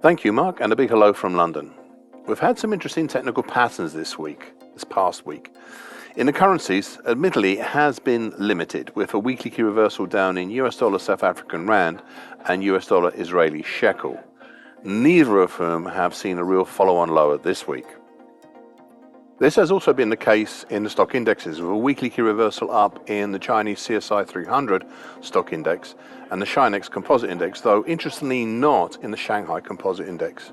Thank you, Mark, and a big hello from London. We've had some interesting technical patterns this past week. In the currencies, admittedly, it has been limited, with a weekly key reversal down in US dollar South African rand and US dollar Israeli shekel, neither of whom have seen a real follow-on lower this week. This has also been the case in the stock indexes, with a weekly key reversal up in the Chinese CSI 300 stock index and the Chinex composite index, though interestingly not in the Shanghai composite index.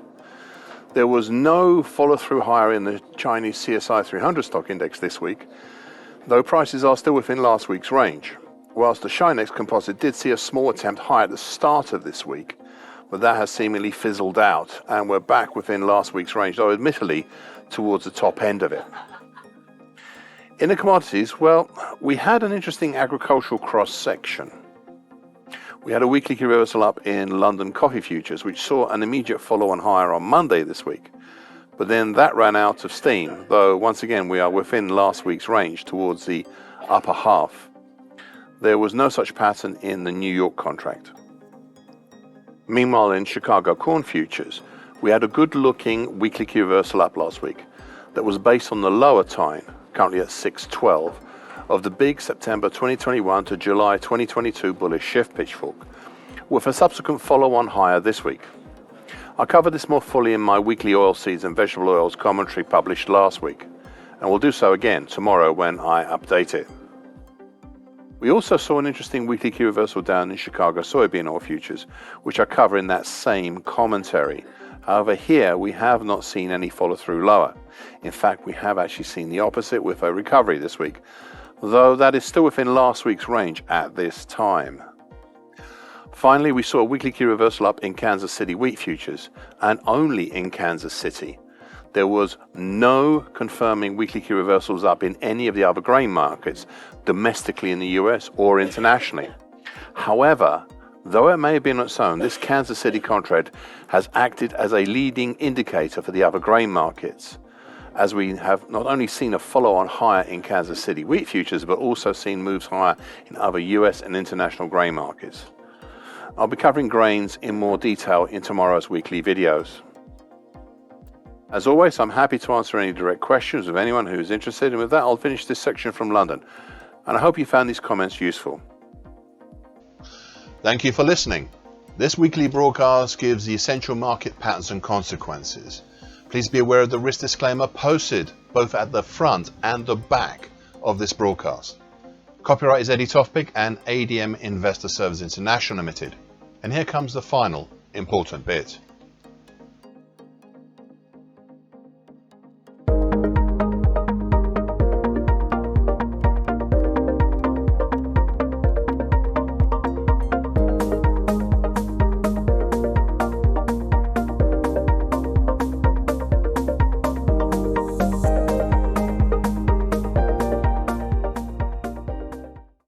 There was no follow-through higher in the Chinese CSI 300 stock index this week, though prices are still within last week's range, whilst the Chinex composite did see a small attempt higher at the start of this week, but that has seemingly fizzled out and we're back within last week's range, though admittedly towards the top end of it. In the commodities, well, we had an interesting agricultural cross-section. We had a weekly key reversal up in London coffee futures, which saw an immediate follow-on higher on Monday this week. But then that ran out of steam, though once again we are within last week's range towards the upper half. There was no such pattern in the New York contract. Meanwhile, in Chicago corn futures, we had a good-looking weekly key reversal up last week that was based on the lower time, currently at 6.12, of the big September 2021 to July 2022 bullish shift pitchfork, with a subsequent follow-on higher this week. I covered this more fully in my weekly oilseeds and vegetable oils commentary published last week, and will do so again tomorrow when I update it. We also saw an interesting weekly key reversal down in Chicago soybean oil futures, which I cover in that same commentary. However, here we have not seen any follow-through lower. In fact, we have actually seen the opposite with a recovery this week, though that is still within last week's range at this time. Finally, we saw a weekly key reversal up in Kansas City wheat futures, and only in Kansas City. There was no confirming weekly key reversals up in any of the other grain markets, domestically in the US or internationally. However, though it may have been on its own, this Kansas City contract has acted as a leading indicator for the other grain markets, as we have not only seen a follow-on higher in Kansas City wheat futures, but also seen moves higher in other US and international grain markets. I'll be covering grains in more detail in tomorrow's weekly videos. As always, I'm happy to answer any direct questions of anyone who is interested, and with that, I'll finish this section from London. And I hope you found these comments useful. Thank you for listening. This weekly broadcast gives the essential market patterns and consequences. Please be aware of the risk disclaimer posted both at the front and the back of this broadcast. Copyright is Eddie Topic and ADM Investor Services International Limited. And here comes the final important bit.